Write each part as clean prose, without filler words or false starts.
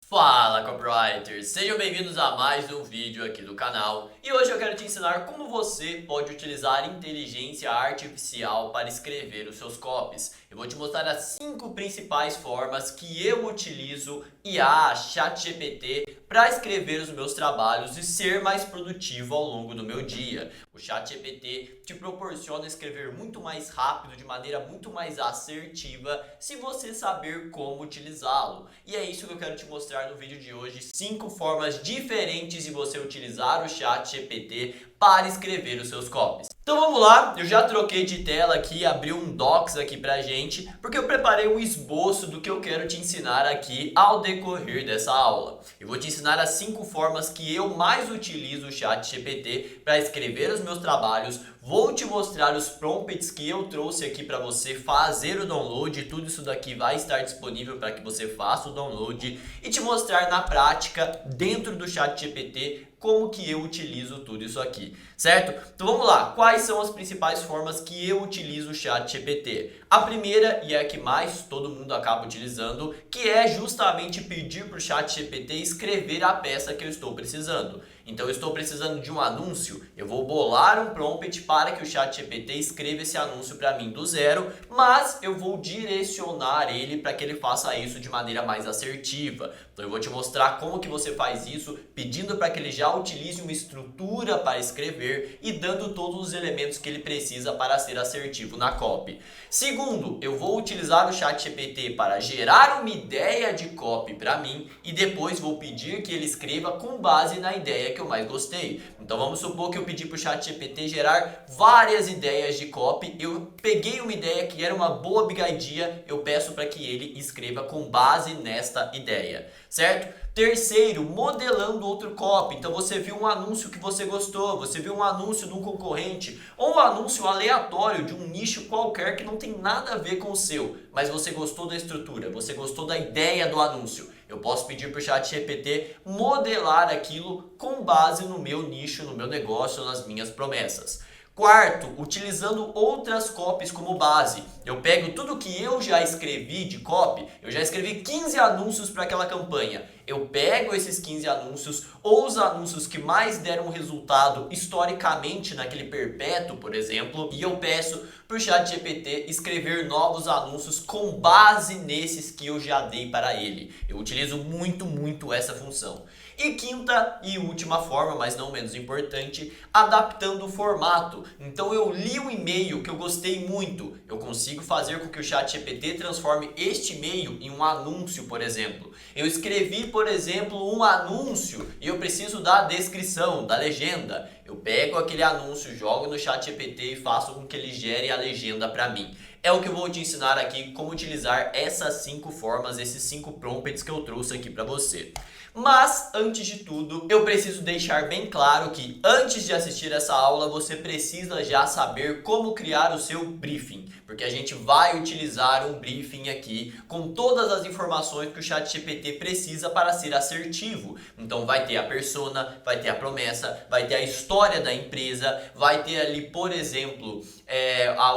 Fala, copywriters! Sejam bem-vindos a mais um vídeo aqui do canal. E hoje eu quero te ensinar como você pode utilizar inteligência artificial para escrever os seus copies. Eu vou te mostrar as 5 principais formas que eu utilizo IA, ChatGPT, para escrever os meus trabalhos e ser mais produtivo ao longo do meu dia. O ChatGPT te proporciona escrever muito mais rápido, de maneira muito mais assertiva, se você saber como utilizá-lo. E é isso que eu quero te mostrar no vídeo de hoje, 5 formas diferentes de você utilizar o ChatGPT para escrever os seus copies. Então vamos lá, eu já troquei de tela aqui, abri um Docs aqui pra gente, porque eu preparei um esboço do que eu quero te ensinar aqui ao decorrer dessa aula. Eu vou te ensinar as 5 formas que eu mais utilizo o ChatGPT para escrever os meus trabalhos. Vou te mostrar os prompts que eu trouxe aqui para você fazer o download. Tudo isso daqui vai estar disponível para que você faça o download e te mostrar na prática, dentro do ChatGPT, como que eu utilizo tudo isso aqui, certo? Então vamos lá, quais são as principais formas que eu utilizo o ChatGPT? A primeira, e é a que mais todo mundo acaba utilizando, que é justamente pedir para o ChatGPT escrever a peça que eu estou precisando. Então eu estou precisando de um anúncio, eu vou bolar um prompt para que o ChatGPT escreva esse anúncio para mim do zero, mas eu vou direcionar ele para que ele faça isso de maneira mais assertiva. Então eu vou te mostrar como que você faz isso, pedindo para que ele já utilize uma estrutura para escrever e dando todos os elementos que ele precisa para ser assertivo na copy. Segundo, eu vou utilizar o ChatGPT para gerar uma ideia de copy para mim e depois vou pedir que ele escreva com base na ideia que eu mais gostei. Então vamos supor que eu pedi para o ChatGPT gerar várias ideias de copy. Eu peguei uma ideia que era uma boa big idea, eu peço para que ele escreva com base nesta ideia, certo? Terceiro, modelando outro copy. Então você viu um anúncio que você gostou, você viu um anúncio de um concorrente ou um anúncio aleatório de um nicho qualquer que não tem nada a ver com o seu, mas você gostou da estrutura, você gostou da ideia do anúncio. Eu posso pedir para o ChatGPT modelar aquilo com base no meu nicho, no meu negócio, nas minhas promessas. Quarto, utilizando outras copies como base. Eu pego tudo que eu já escrevi de copy, eu já escrevi 15 anúncios para aquela campanha. Eu pego esses 15 anúncios ou os anúncios que mais deram resultado historicamente naquele perpétuo, por exemplo, e eu peço para o ChatGPT escrever novos anúncios com base nesses que eu já dei para ele. Eu utilizo muito essa função. E quinta e última forma, mas não menos importante, adaptando o formato. Então eu li um e-mail que eu gostei muito, eu consigo fazer com que o ChatGPT transforme este e-mail em um anúncio, por exemplo. Eu escrevi, por exemplo, um anúncio e eu preciso da descrição, da legenda. Eu pego aquele anúncio, jogo no ChatGPT e faço com que ele gere a legenda para mim. É o que eu vou te ensinar aqui, como utilizar essas 5 formas, esses 5 prompts que eu trouxe aqui para você. Mas, antes de tudo, eu preciso deixar bem claro que antes de assistir essa aula, você precisa já saber como criar o seu briefing, porque a gente vai utilizar um briefing aqui com todas as informações que o ChatGPT precisa para ser assertivo. Então vai ter a persona, vai ter a promessa, vai ter a história da empresa, vai ter ali, por exemplo,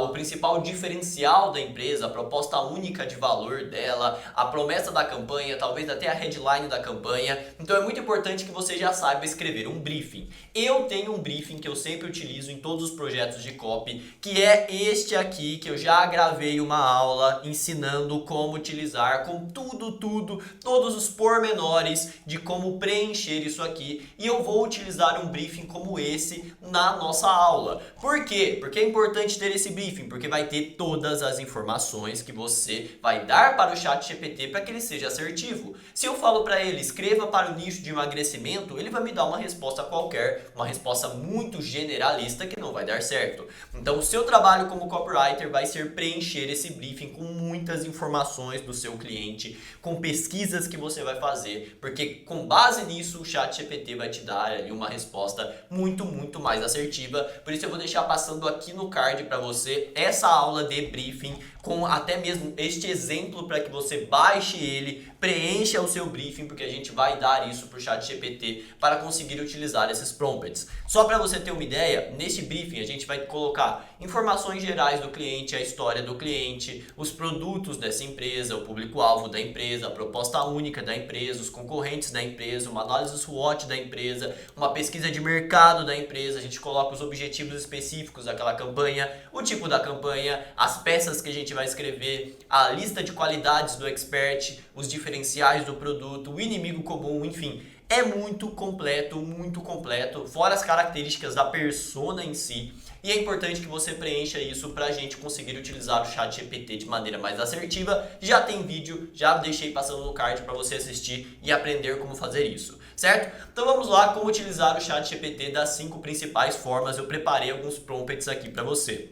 o principal diferencial da empresa, a proposta única de valor dela, a promessa da campanha, talvez até a headline da campanha. Então é muito importante que você já saiba escrever um briefing. Eu tenho um briefing que eu sempre utilizo em todos os projetos de copy, que é este aqui, que eu já gravei uma aula ensinando como utilizar com todos os pormenores de como preencher isso aqui. E eu vou utilizar um briefing como esse na nossa aula. Por quê? Porque é importante ter esse briefing, porque vai ter todas as informações que você vai dar para o ChatGPT para que ele seja assertivo. Se eu falo para ele, escreva para o nicho de emagrecimento, ele vai me dar uma resposta qualquer, uma resposta muito generalista que não vai dar certo. Então o seu trabalho como copywriter vai ser preencher esse briefing com muitas informações do seu cliente, com pesquisas que você vai fazer, porque com base nisso o ChatGPT vai te dar ali uma resposta muito mais assertiva. Por isso eu vou deixar passando aqui no card para você essa aula de briefing com até mesmo este exemplo para que você baixe ele, preencha o seu briefing, porque a gente vai dar isso para o ChatGPT para conseguir utilizar esses prompts. Só para você ter uma ideia, neste briefing a gente vai colocar informações gerais do cliente, a história do cliente, os produtos dessa empresa, o público-alvo da empresa, a proposta única da empresa, os concorrentes da empresa, uma análise SWOT da empresa, uma pesquisa de mercado da empresa, a gente coloca os objetivos específicos daquela campanha, o tipo da campanha, as peças que a gente vai escrever, a lista de qualidades do expert, os diferenciais do produto, o inimigo comum, enfim. É muito completo, fora as características da persona em si. E é importante que você preencha isso para a gente conseguir utilizar o ChatGPT de maneira mais assertiva. Já tem vídeo, já deixei passando no card para você assistir e aprender como fazer isso, certo? Então vamos lá, como utilizar o ChatGPT das 5 principais formas. Eu preparei alguns prompts aqui para você.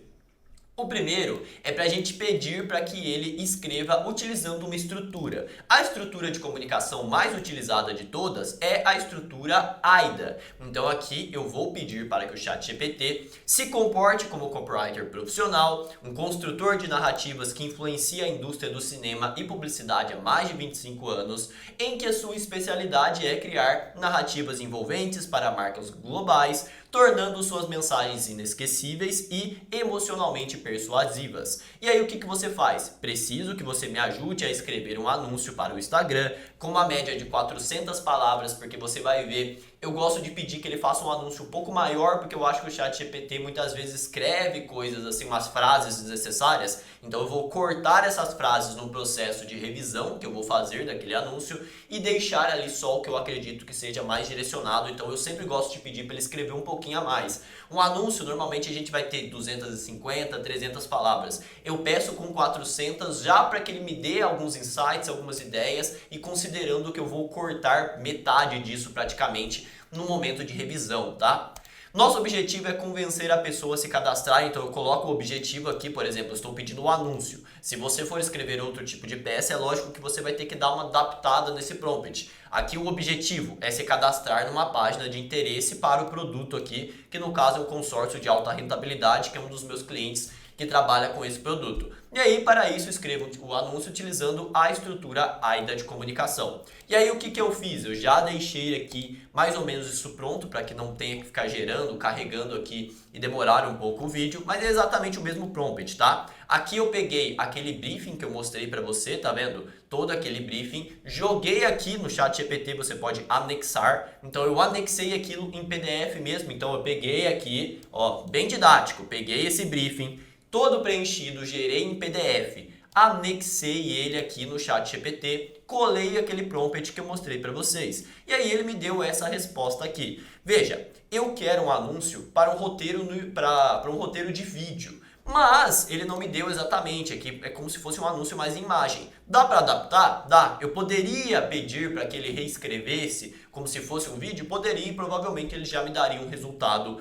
O primeiro é para a gente pedir para que ele escreva utilizando uma estrutura. A estrutura de comunicação mais utilizada de todas é a estrutura AIDA. Então aqui eu vou pedir para que o ChatGPT se comporte como copywriter profissional, um construtor de narrativas que influencia a indústria do cinema e publicidade há mais de 25 anos, em que a sua especialidade é criar narrativas envolventes para marcas globais, tornando suas mensagens inesquecíveis e emocionalmente persuasivas. E aí o que você faz? Preciso que você me ajude a escrever um anúncio para o Instagram com uma média de 400 palavras, porque você vai ver, eu gosto de pedir que ele faça um anúncio um pouco maior, porque eu acho que o ChatGPT muitas vezes escreve coisas assim, umas frases desnecessárias, então eu vou cortar essas frases no processo de revisão que eu vou fazer daquele anúncio e deixar ali só o que eu acredito que seja mais direcionado. Então eu sempre gosto de pedir para ele escrever um pouquinho a mais. Um anúncio, normalmente a gente vai ter 250, 300 palavras. Eu peço com 400 já para que ele me dê alguns insights, algumas ideias, e considerando que eu vou cortar metade disso praticamente no momento de revisão, tá? Nosso objetivo é convencer a pessoa a se cadastrar, então eu coloco o objetivo aqui, por exemplo, eu estou pedindo um anúncio. Se você for escrever outro tipo de peça, é lógico que você vai ter que dar uma adaptada nesse prompt. Aqui o objetivo é se cadastrar numa página de interesse para o produto aqui, que no caso é um consórcio de alta rentabilidade, que é um dos meus clientes que trabalha com esse produto. E aí, para isso, escrevo o anúncio utilizando a estrutura AIDA de comunicação. E aí, o que eu fiz? Eu já deixei aqui mais ou menos isso pronto para que não tenha que ficar gerando, carregando aqui e demorar um pouco o vídeo, mas é exatamente o mesmo prompt, tá? Aqui eu peguei aquele briefing que eu mostrei para você, tá vendo? Todo aquele briefing, joguei aqui no ChatGPT, você pode anexar. Então eu anexei aquilo em PDF mesmo, então eu peguei aqui, ó, bem didático, peguei esse briefing, todo preenchido, gerei em PDF, anexei ele aqui no ChatGPT, colei aquele prompt que eu mostrei para vocês. E aí ele me deu essa resposta aqui. Veja, eu quero um anúncio para um roteiro, para um roteiro de vídeo, mas ele não me deu exatamente, aqui é como se fosse um anúncio mais em imagem. Dá para adaptar? Dá. Eu poderia pedir para que ele reescrevesse como se fosse um vídeo? Poderia, e provavelmente ele já me daria um resultado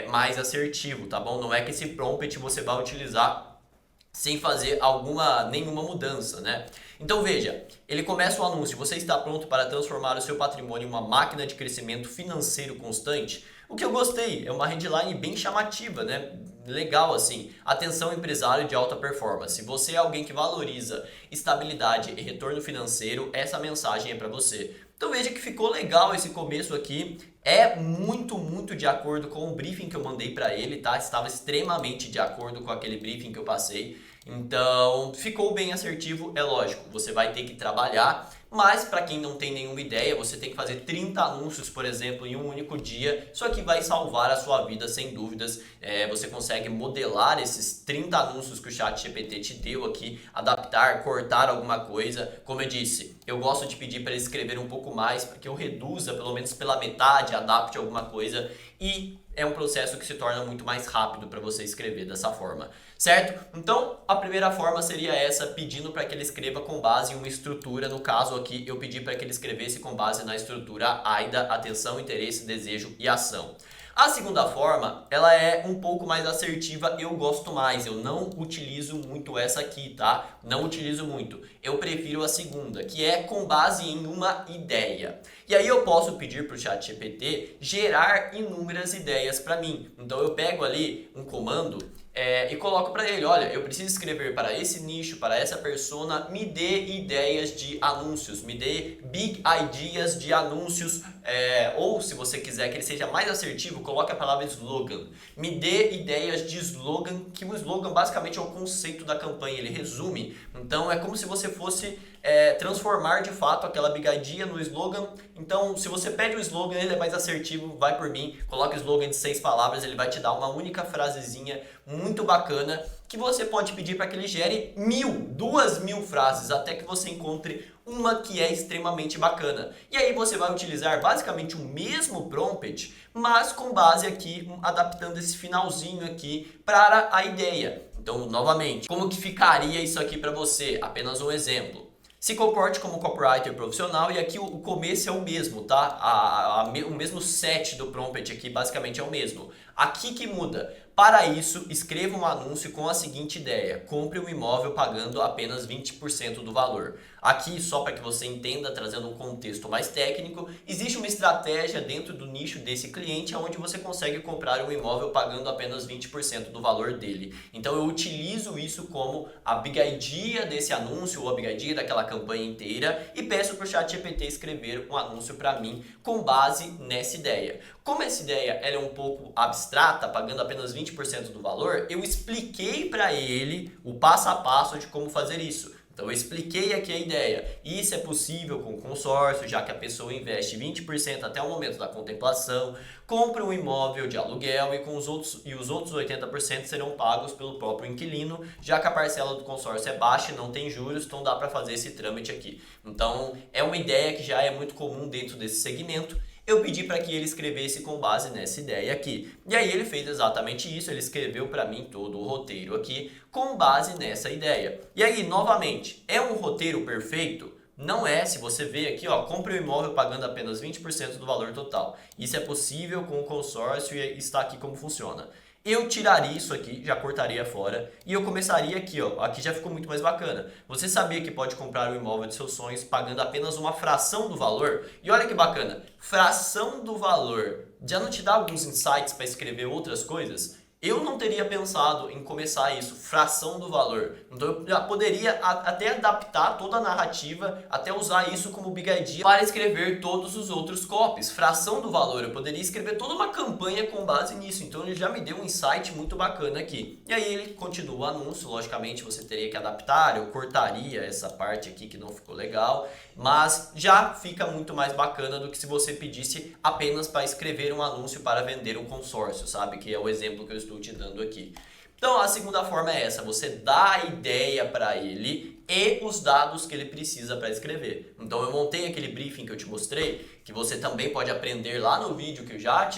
mais assertivo, tá bom? Não é que esse prompt você vai utilizar sem fazer nenhuma mudança, né? Então veja, ele começa o anúncio: você está pronto para transformar o seu patrimônio em uma máquina de crescimento financeiro constante? O que eu gostei, é uma headline bem chamativa, né? Legal assim. Atenção, empresário de alta performance. Se você é alguém que valoriza estabilidade e retorno financeiro, essa mensagem é para você. Então veja que ficou legal esse começo aqui. É muito de acordo com o briefing que eu mandei para ele, tá? Estava extremamente de acordo com aquele briefing que eu passei. Então, ficou bem assertivo, é lógico. Você vai ter que trabalhar, mas para quem não tem nenhuma ideia, você tem que fazer 30 anúncios, por exemplo, em um único dia. Isso aqui vai salvar a sua vida, sem dúvidas. Você consegue modelar esses 30 anúncios que o ChatGPT te deu aqui, adaptar, cortar alguma coisa. Como eu disse, eu gosto de pedir para ele escrever um pouco mais, para que eu reduza pelo menos pela metade, adapte alguma coisa, e é um processo que se torna muito mais rápido para você escrever dessa forma, certo? Então, a primeira forma seria essa, pedindo para que ele escreva com base em uma estrutura. No caso aqui, eu pedi para que ele escrevesse com base na estrutura AIDA: atenção, interesse, desejo e ação. A segunda forma, ela é um pouco mais assertiva, eu gosto mais, eu não utilizo muito essa aqui, tá? Não utilizo muito. Eu prefiro a segunda, que é com base em uma ideia. E aí eu posso pedir para o ChatGPT gerar inúmeras ideias para mim. Então eu pego ali um comando e coloco para ele, olha, eu preciso escrever para esse nicho, para essa persona, me dê ideias de anúncios, me dê big ideas de anúncios, ou se você quiser que ele seja mais assertivo, coloque a palavra slogan. Me dê ideias de slogan, que o slogan basicamente é o conceito da campanha, ele resume. Então é como se você fosse transformar de fato aquela big idea no slogan. Então se você pede o slogan, ele é mais assertivo, vai por mim, coloque o slogan de 6 palavras, ele vai te dar uma única frasezinha muito bacana que você pode pedir para que ele gere 2.000 frases até que você encontre uma que é extremamente bacana. E aí você vai utilizar basicamente o mesmo prompt, mas com base aqui, adaptando esse finalzinho aqui para a ideia. Então, novamente, como que ficaria isso aqui para você? Apenas um exemplo. Se comporte como copywriter profissional, e aqui o começo é o mesmo, tá? O mesmo set do prompt aqui basicamente é o mesmo. Aqui que muda. Para isso, escreva um anúncio com a seguinte ideia: compre um imóvel pagando apenas 20% do valor. Aqui, só para que você entenda, trazendo um contexto mais técnico, existe uma estratégia dentro do nicho desse cliente onde você consegue comprar um imóvel pagando apenas 20% do valor dele. Então eu utilizo isso como a big idea desse anúncio ou a big idea daquela campanha inteira e peço para o ChatGPT escrever um anúncio para mim com base nessa ideia. Como essa ideia ela é um pouco abstrata, pagando apenas 20% do valor, eu expliquei para ele o passo a passo de como fazer isso. Então eu expliquei aqui a ideia. Isso é possível com consórcio, já que a pessoa investe 20% até o momento da contemplação, compra um imóvel de aluguel e os outros 80% serão pagos pelo próprio inquilino, já que a parcela do consórcio é baixa e não tem juros, então dá para fazer esse trâmite aqui. Então é uma ideia que já é muito comum dentro desse segmento. Eu pedi para que ele escrevesse com base nessa ideia aqui. E aí ele fez exatamente isso, ele escreveu para mim todo o roteiro aqui com base nessa ideia. E aí, novamente, é um roteiro perfeito? Não é. Se você vê aqui, ó, compre o imóvel pagando apenas 20% do valor total. Isso é possível com o consórcio e está aqui como funciona. Eu tiraria isso aqui, já cortaria fora e eu começaria aqui, ó. Aqui já ficou muito mais bacana. Você sabia que pode comprar o imóvel de seus sonhos pagando apenas uma fração do valor? E olha que bacana, fração do valor. Já não te dá alguns insights para escrever outras coisas? Eu não teria pensado em começar isso, fração do valor. Então eu já poderia até adaptar toda a narrativa, até usar isso como big idea para escrever todos os outros copies. Fração do valor, eu poderia escrever toda uma campanha com base nisso. Então ele já me deu um insight muito bacana aqui. E aí ele continua o anúncio, logicamente você teria que adaptar, eu cortaria essa parte aqui que não ficou legal, mas já fica muito mais bacana do que se você pedisse apenas para escrever um anúncio para vender um consórcio, sabe? Que é o exemplo que eu estou te dando aqui. Então a segunda forma é essa, você dá a ideia para ele e os dados que ele precisa para escrever. Então eu montei aquele briefing que eu te mostrei, que você também pode aprender lá no vídeo que eu já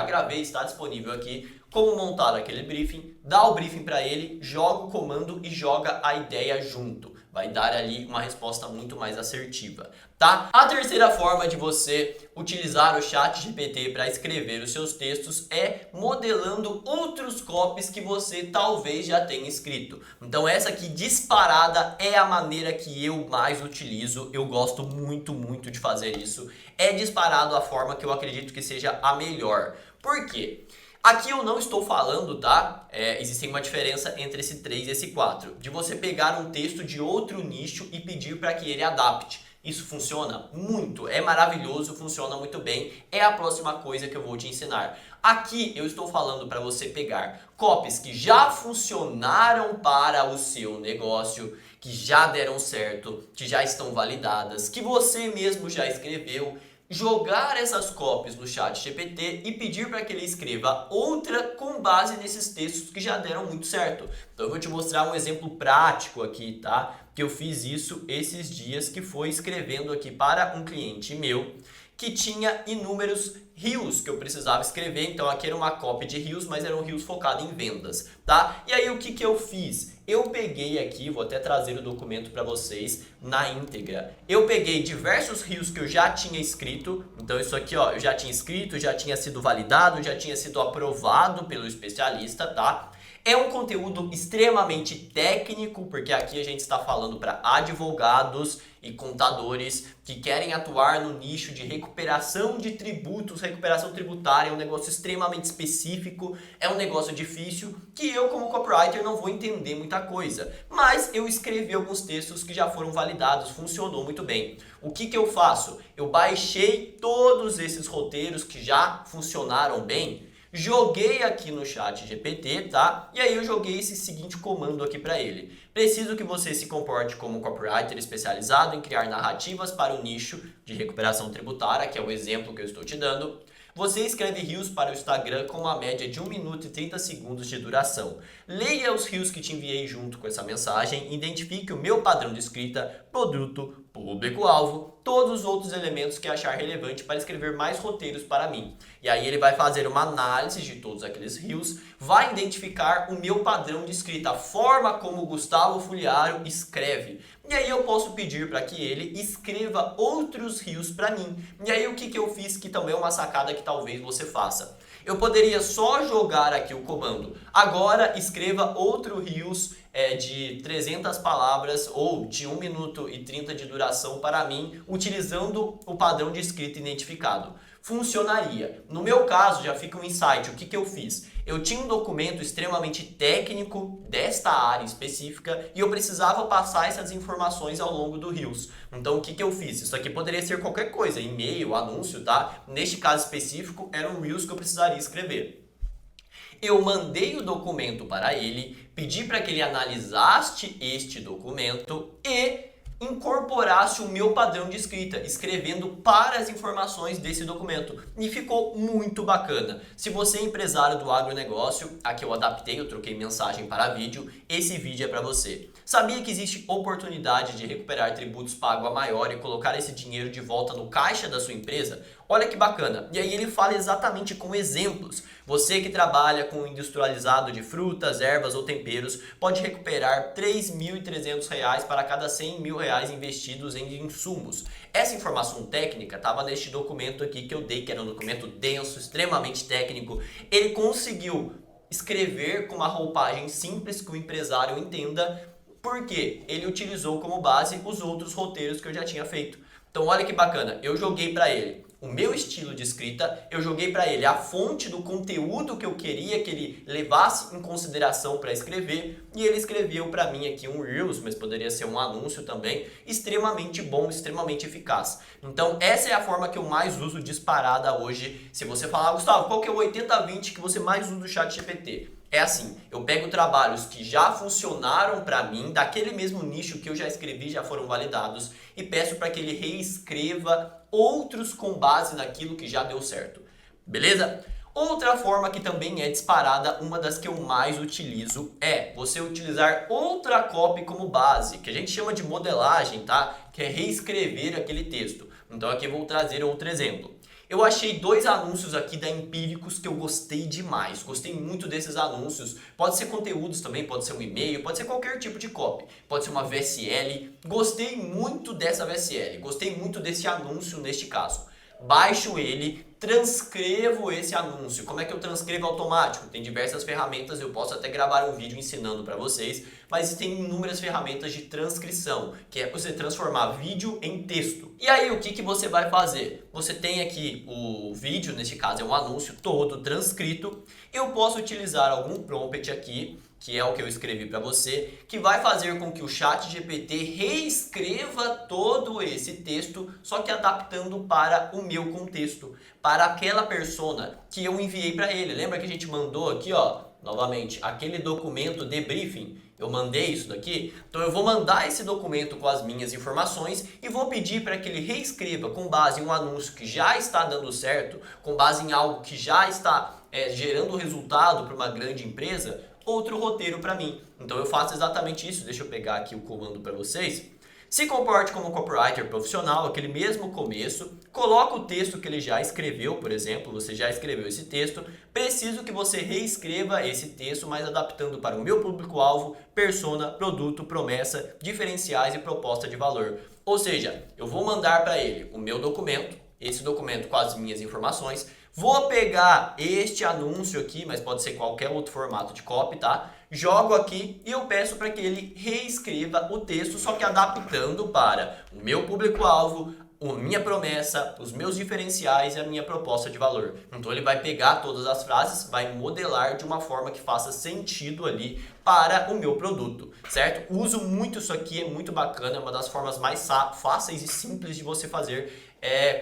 gravei, está disponível aqui, como montar aquele briefing, dá o briefing para ele, joga o comando e joga a ideia junto. Vai dar ali uma resposta muito mais assertiva, tá? A terceira forma de você utilizar o ChatGPT para escrever os seus textos é modelando outros copies que você talvez já tenha escrito. Então essa aqui disparada é a maneira que eu mais utilizo, eu gosto muito, muito de fazer isso. É disparado a forma que eu acredito que seja a melhor. Por quê? Aqui eu não estou falando, tá? Existe uma diferença entre esse 3 e esse 4. De você pegar um texto de outro nicho e pedir para que ele adapte. Isso funciona muito, é maravilhoso, funciona muito bem. É a próxima coisa que eu vou te ensinar. Aqui eu estou falando para você pegar copies que já funcionaram para o seu negócio, que já deram certo, que já estão validadas, que você mesmo já escreveu, jogar essas copies no ChatGPT e pedir para que ele escreva outra com base nesses textos que já deram muito certo. Então eu vou te mostrar um exemplo prático aqui, tá? Que eu fiz isso esses dias, que foi escrevendo aqui para um cliente meu que tinha inúmeros reels que eu precisava escrever. Então aqui era uma copy de reels, mas era um reels focado em vendas, tá? E aí o que eu fiz? Eu peguei aqui, vou até trazer o documento para vocês na íntegra. Eu peguei diversos reels que eu já tinha escrito. Então isso aqui, ó, eu já tinha escrito, já tinha sido validado, já tinha sido aprovado pelo especialista, tá? É um conteúdo extremamente técnico, porque aqui a gente está falando para advogados e contadores que querem atuar no nicho de recuperação de tributos, recuperação tributária, é um negócio extremamente específico, é um negócio difícil que eu como copywriter não vou entender muita coisa, mas eu escrevi alguns textos que já foram validados, funcionou muito bem. O que eu faço? Eu baixei todos esses roteiros que já funcionaram bem, joguei aqui no chat GPT, tá? E aí eu joguei esse seguinte comando aqui para ele. Preciso que você se comporte como um copywriter especializado em criar narrativas para o nicho de recuperação tributária, que é o exemplo que eu estou te dando. Você escreve reels para o Instagram com uma média de 1 minuto e 30 segundos de duração. Leia os reels que te enviei junto com essa mensagem, identifique o meu padrão de escrita, produto, público-alvo, todos os outros elementos que achar relevante para escrever mais roteiros para mim. E aí ele vai fazer uma análise de todos aqueles reels, vai identificar o meu padrão de escrita, a forma como o Gustavo Fuliaro escreve. E aí eu posso pedir para que ele escreva outros reels para mim. E aí o que eu fiz que também é uma sacada que talvez você faça. Eu poderia só jogar aqui o comando. Agora escreva outro reels de 300 palavras ou de 1 minuto e 30 de duração para mim, utilizando o padrão de escrita identificado. Funcionaria. No meu caso, já fica um insight. O que eu fiz? Eu tinha um documento extremamente técnico desta área específica e eu precisava passar essas informações ao longo do Reels. Então, o que eu fiz? Isso aqui poderia ser qualquer coisa, e-mail, anúncio, tá? Neste caso específico, era um Reels que eu precisaria escrever. Eu mandei o documento para ele, pedi para que ele analisasse este documento e incorporasse o meu padrão de escrita, escrevendo para as informações desse documento. E ficou muito bacana. Se você é empresário do agronegócio, aqui eu adaptei, eu troquei mensagem para vídeo, esse vídeo é para você. Sabia que existe oportunidade de recuperar tributos pagos a maior e colocar esse dinheiro de volta no caixa da sua empresa? Olha que bacana. E aí ele fala exatamente com exemplos. Você que trabalha com industrializado de frutas, ervas ou temperos pode recuperar R$ 3.300 para cada R$ 100.000 investidos em insumos. Essa informação técnica estava neste documento aqui que eu dei, que era um documento denso, extremamente técnico. Ele conseguiu escrever com uma roupagem simples que o empresário entenda, porque ele utilizou como base os outros roteiros que eu já tinha feito. Então olha que bacana, eu joguei para ele o meu estilo de escrita, eu joguei para ele a fonte do conteúdo que eu queria que ele levasse em consideração para escrever, e ele escreveu para mim aqui um Reels, mas poderia ser um anúncio também, extremamente bom, extremamente eficaz. Então essa é a forma que eu mais uso disparada hoje. Se você falar, Gustavo, qual que é o 80-20 que você mais usa do ChatGPT? É assim, eu pego trabalhos que já funcionaram para mim, daquele mesmo nicho que eu já escrevi, já foram validados, e peço para que ele reescreva outros com base naquilo que já deu certo. Beleza? Outra forma que também é disparada, uma das que eu mais utilizo, é você utilizar outra copy como base, que a gente chama de modelagem, tá? Que é reescrever aquele texto. Então aqui eu vou trazer outro exemplo. Eu achei 2 anúncios aqui da Empíricos que eu gostei demais. Gostei muito desses anúncios. Pode ser conteúdos também, pode ser um e-mail, pode ser qualquer tipo de copy. Pode ser uma VSL. Gostei muito dessa VSL. Gostei muito desse anúncio neste caso. Baixo ele, transcrevo esse anúncio. Como é que eu transcrevo automático? Tem diversas ferramentas, eu posso até gravar um vídeo ensinando para vocês, mas tem inúmeras ferramentas de transcrição, que é você transformar vídeo em texto. E aí o que você vai fazer? Você tem aqui o vídeo, neste caso é um anúncio todo transcrito. Eu posso utilizar algum prompt aqui, que é o que eu escrevi para você, que vai fazer com que o ChatGPT reescreva todo esse texto, só que adaptando para o meu contexto, para aquela persona que eu enviei para ele. Lembra que a gente mandou aqui, ó, novamente, aquele documento de briefing? Eu mandei isso daqui, então eu vou mandar esse documento com as minhas informações e vou pedir para que ele reescreva com base em um anúncio que já está dando certo, com base em algo que já está gerando resultado para uma grande empresa, outro roteiro para mim. Então eu faço exatamente isso. Deixa eu pegar aqui o comando para vocês. Se comporte como um copywriter profissional, aquele mesmo começo, coloca o texto que ele já escreveu, por exemplo, você já escreveu esse texto, preciso que você reescreva esse texto, mas adaptando para o meu público-alvo, persona, produto, promessa, diferenciais e proposta de valor. Ou seja, eu vou mandar para ele o meu documento, esse documento com as minhas informações, vou pegar este anúncio aqui, mas pode ser qualquer outro formato de copy, tá? Jogo aqui e eu peço para que ele reescreva o texto, só que adaptando para o meu público-alvo, a minha promessa, os meus diferenciais e a minha proposta de valor. Então ele vai pegar todas as frases, vai modelar de uma forma que faça sentido ali para o meu produto, certo? Uso muito isso aqui, é muito bacana, é uma das formas mais fáceis e simples de você fazer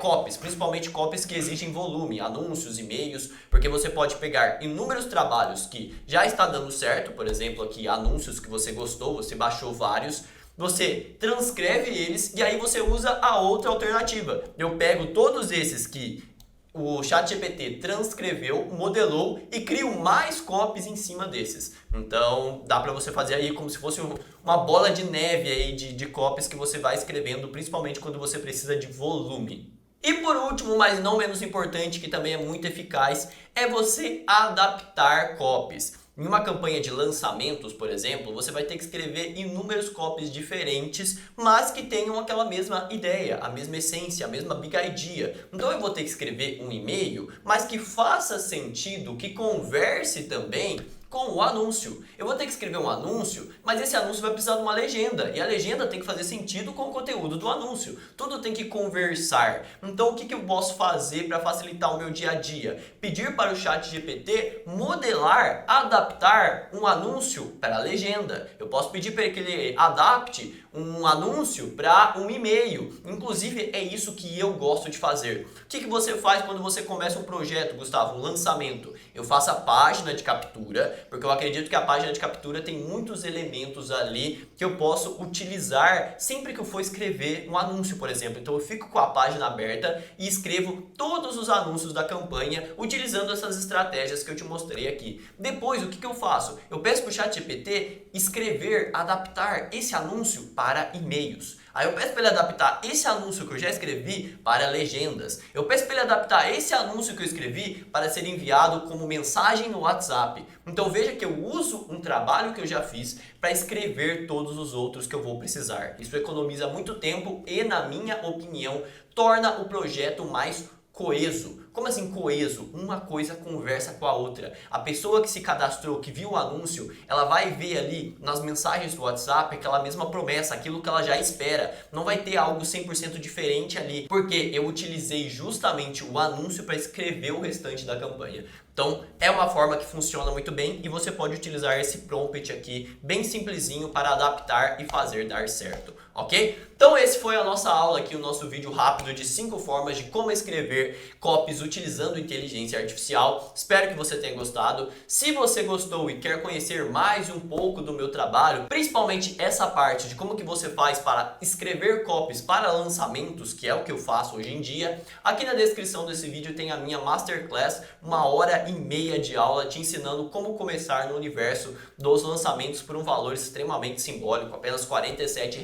copies, principalmente copies que exigem volume, anúncios, e-mails, porque você pode pegar inúmeros trabalhos que já está dando certo, por exemplo aqui anúncios que você gostou, você baixou vários, você transcreve eles e aí você usa a outra alternativa. Eu pego todos esses que o ChatGPT transcreveu, modelou e crio mais copies em cima desses. Então dá para você fazer aí como se fosse uma bola de neve aí de copies que você vai escrevendo, principalmente quando você precisa de volume. E por último, mas não menos importante, que também é muito eficaz, é você adaptar copies. Em uma campanha de lançamentos, por exemplo, você vai ter que escrever inúmeros copies diferentes, mas que tenham aquela mesma ideia, a mesma essência, a mesma big idea. Então eu vou ter que escrever um e-mail, mas que faça sentido, que converse também com o anúncio. Eu vou ter que escrever um anúncio, mas esse anúncio vai precisar de uma legenda. E a legenda tem que fazer sentido com o conteúdo do anúncio. Tudo tem que conversar. Então o que eu posso fazer para facilitar o meu dia a dia? Pedir para o ChatGPT modelar, adaptar um anúncio para a legenda. Eu posso pedir para que ele adapte um anúncio para um e-mail. Inclusive é isso que eu gosto de fazer. O que você faz quando você começa um projeto, Gustavo? Um lançamento. Eu faço a página de captura, porque eu acredito que a página de captura tem muitos elementos ali que eu posso utilizar sempre que eu for escrever um anúncio, por exemplo. Então eu fico com a página aberta e escrevo todos os anúncios da campanha utilizando essas estratégias que eu te mostrei aqui. Depois, o que eu faço? Eu peço para o ChatGPT escrever, adaptar esse anúncio para e-mails. Aí eu peço para ele adaptar esse anúncio que eu já escrevi para legendas. Eu peço para ele adaptar esse anúncio que eu escrevi para ser enviado como mensagem no WhatsApp. Então veja que eu uso um trabalho que eu já fiz para escrever todos os outros que eu vou precisar. Isso economiza muito tempo e, na minha opinião, torna o projeto mais coeso. Como assim coeso? Uma coisa conversa com a outra. A pessoa que se cadastrou, que viu o anúncio, ela vai ver ali nas mensagens do WhatsApp aquela mesma promessa, aquilo que ela já espera. Não vai ter algo 100% diferente ali, porque eu utilizei justamente o anúncio para escrever o restante da campanha. Então é uma forma que funciona muito bem e você pode utilizar esse prompt aqui bem simplesinho para adaptar e fazer dar certo, ok? Então esse foi a nossa aula aqui, o nosso vídeo rápido de 5 formas de como escrever copies utilizando inteligência artificial. Espero que você tenha gostado. Se você gostou e quer conhecer mais um pouco do meu trabalho, principalmente essa parte de como que você faz para escrever copies para lançamentos, que é o que eu faço hoje em dia, aqui na descrição desse vídeo tem a minha Masterclass, 1h30 de aula te ensinando como começar no universo dos lançamentos por um valor extremamente simbólico, apenas R$ 47.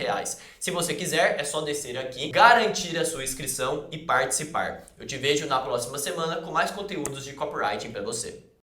Se você quiser, é só descer aqui, garantir a sua inscrição e participar. Eu te vejo na próxima semana com mais conteúdos de copywriting para você.